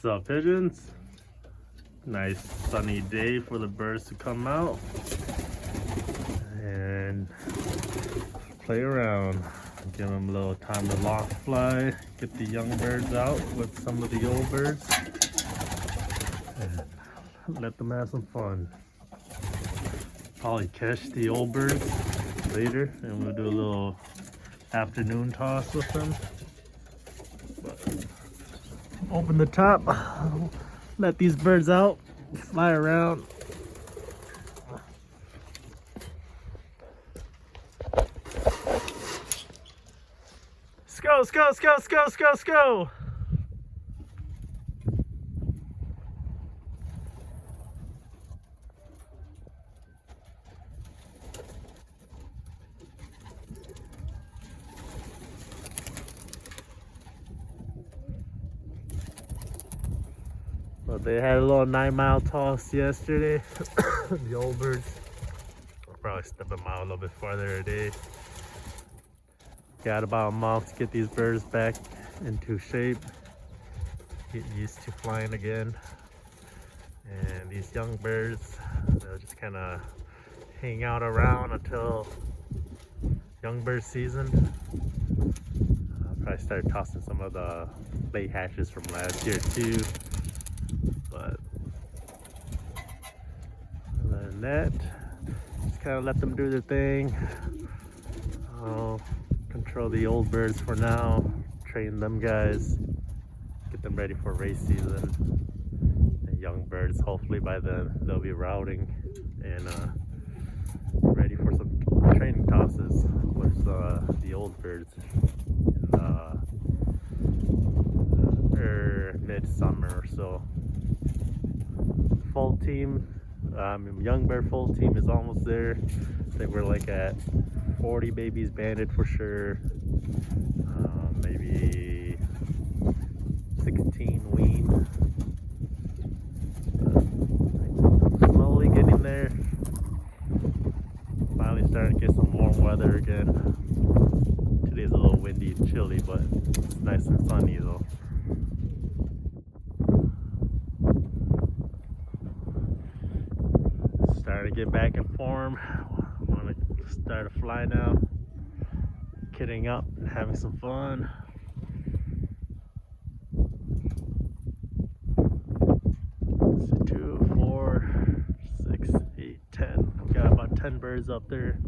What's up, pigeons? Nice sunny day for the birds to come out and play around. Give them a little time to loft fly, get the young birds out with some of the old birds, and let them have some fun. Probably catch the old birds later, and we'll do a little afternoon toss with them. Open the top, let these birds out, fly around. Let's go, let's go, let's go, let's go, let's go. Well, they had a little 9-mile toss yesterday. The old birds. I'll probably step them out a little bit farther today. Got about a month to get these birds back into shape, get used to flying again. And these young birds, they'll just kind of hang out around until young bird season. I'll probably start tossing some of the late hatches from last year too. But other than that, just kind of let them do their thing. I'll control the old birds for now, train them guys, get them ready for race season. And young birds, hopefully by then they'll be routing and ready for some training tosses with the old birds in mid-summer or so. Full team, young bird full team is almost there. I think we're like at 40 babies banded for sure, maybe 16 wean. Slowly getting there. Finally starting to get some warm weather again. Today's a little windy and chilly, but it's nice and sunny though. Starting to get back in form. I want to start a fly now. Kidding up and having some fun. So 2, 4, 6, 8, 10. I've got about 10 birds up there.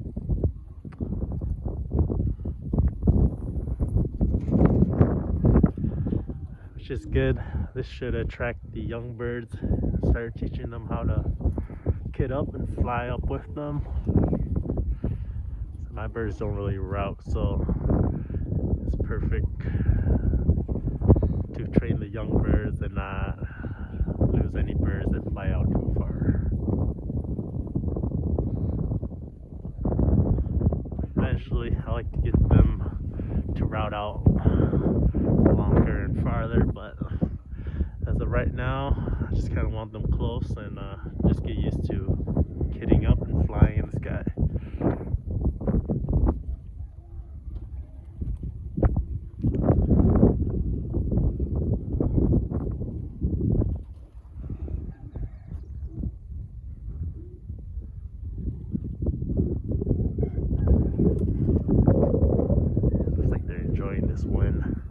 Which is good. This should attract the young birds. Start teaching them how to kid up and fly up with them. So my birds don't really route, so it's perfect to train the young birds and not lose any birds that fly out too far. Eventually I like to get them to route out longer and farther, but as of right now I just kind of want them close and just get used to kidding up and flying in the sky. Looks like they're enjoying this wind.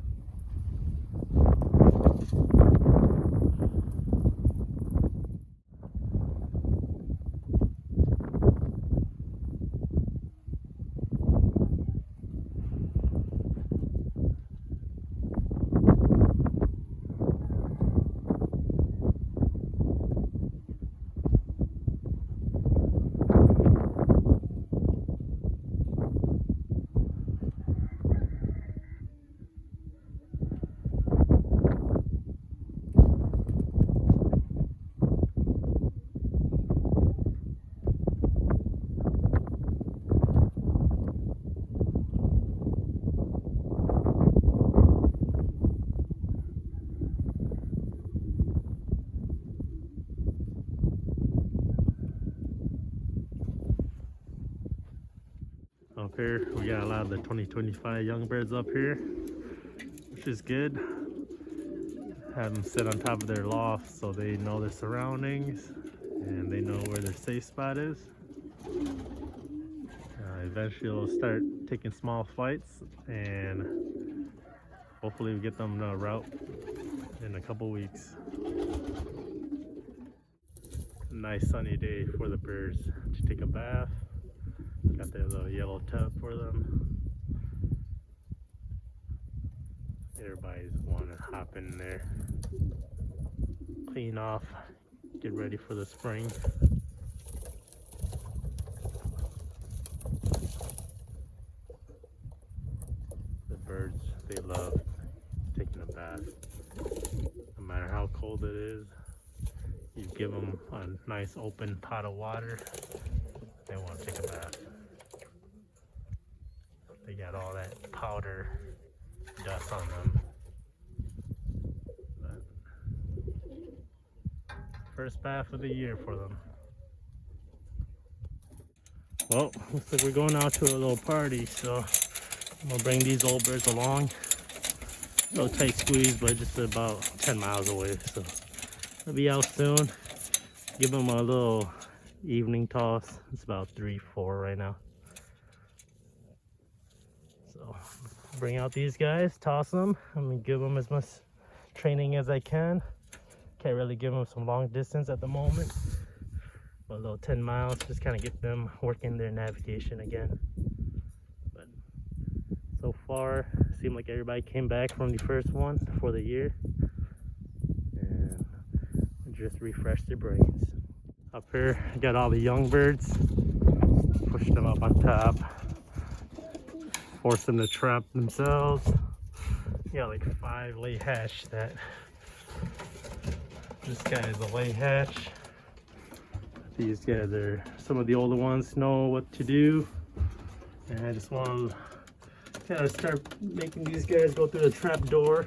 Up here we got a lot of the 2025 young birds up here, which is good. have them sit on top of their loft so they know their surroundings and they know where their safe spot is. Eventually they'll start taking small flights, and hopefully we get them to route in a couple weeks. Nice sunny day for the birds to take a bath. Got their little yellow tub for them. Everybody's wanting to hop in there, clean off, get ready for the spring. The birds, they love taking a bath. No matter how cold it is, you give them a nice open pot of water, they want to take a bath. They got all that powder dust on them. But first bath of the year for them. Well, looks like we're going out to a little party, so I'm gonna bring these old birds along. A little tight squeeze, but just about 10 miles away, so they'll be out soon. Give them a little evening toss. It's about 3-4 right now. So bring out these guys, toss them. I'm gonna give them as much training as I can. Can't really give them some long distance at the moment, but a little 10 miles, just kind of get them working their navigation again. But so far, seemed like everybody came back from the first one for the year and just refreshed their brains. Up here, I got all the young birds. Push them up on top. Force them to trap themselves. Yeah, like 5 lay hatch. That this guy is a lay hatch. These guys are some of the older ones, know what to do, and I just want to kind of start making these guys go through the trap door.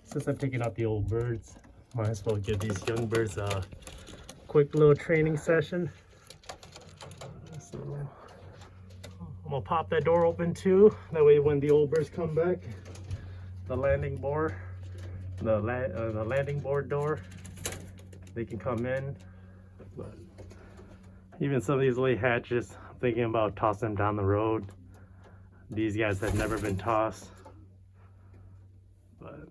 Since I'm taking out the old birds, might as well give these young birds a quick little training session. So I'm gonna pop that door open too. That way, when the old birds come back, the landing board door, they can come in. But even some of these lay hatches, I'm thinking about tossing them down the road. These guys have never been tossed, but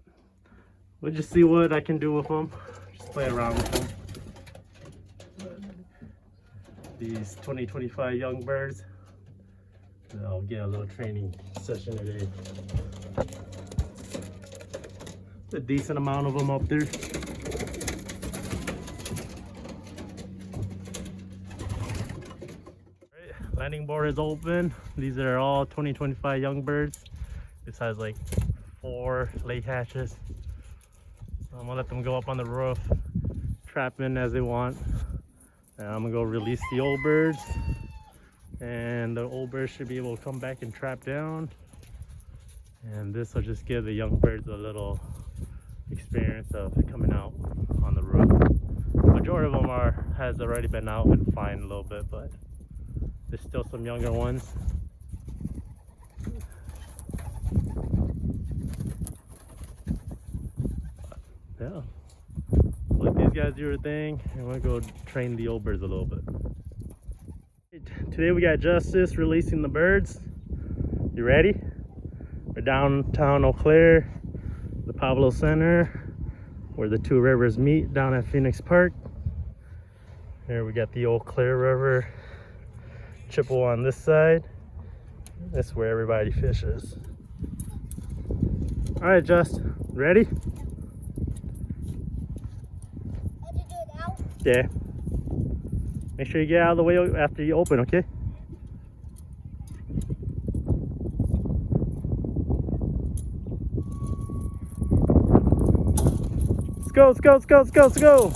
we'll just see what I can do with them. Just play around with them. But these 2025 young birds, I'll get a little training session today. A decent amount of them up there. Landing board is open. These are all 2025 young birds. This has like 4 lay hatches. I'm gonna let them go up on the roof, trap in as they want. And I'm gonna go release the old birds. And the old birds should be able to come back and trap down. And this will just give the young birds a little experience of coming out on the roof. Majority of them has already been out and flying a little bit, but there's still some younger ones. Yeah, let these guys do their thing, and we'll go train the old birds a little bit. Today we got Justice releasing the birds. You ready? We're downtown Eau Claire, the Pablo Center, where the 2 rivers meet down at Phoenix Park. Here we got the Eau Claire River, Chippewa on this side. That's where everybody fishes. All right, Just, ready? How to do it now? Yeah. Make sure you get out of the way after you open, okay? Let's go, let's go, let's go, let's go, let's go.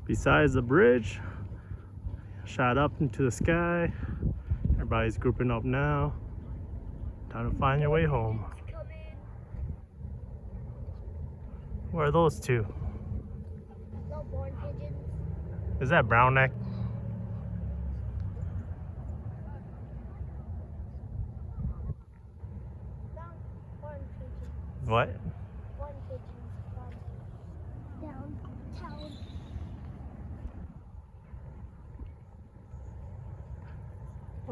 Besides the bridge, shot up into the sky. Everybody's grouping up now. Time to find your way home. Where are those two? No barn pigeons. Is that brown neck? No barn pigeons. What? Barn pigeons from downtown.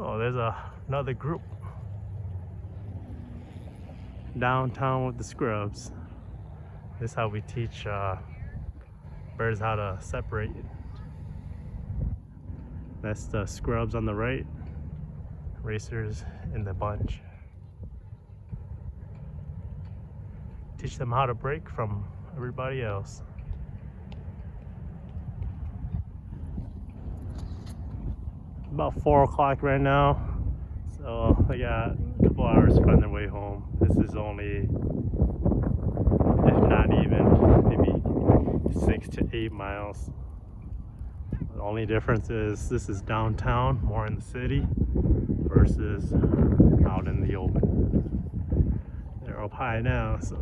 Oh, there's another group downtown with the scrubs. This is how we teach birds how to separate. That's the scrubs on the right, racers in the bunch. Teach them how to break from everybody else. About 4 o'clock right now, so they got a couple hours to find their way home. This is only, if not even, maybe 6 to 8 miles. The only difference is this is downtown, more in the city, versus out in the open. They're up high now, so.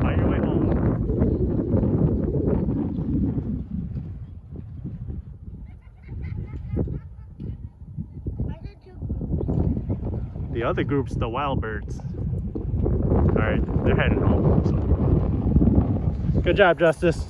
Find your way home. The other group's the wild birds. Alright, they're heading home. So. Good job, Justice.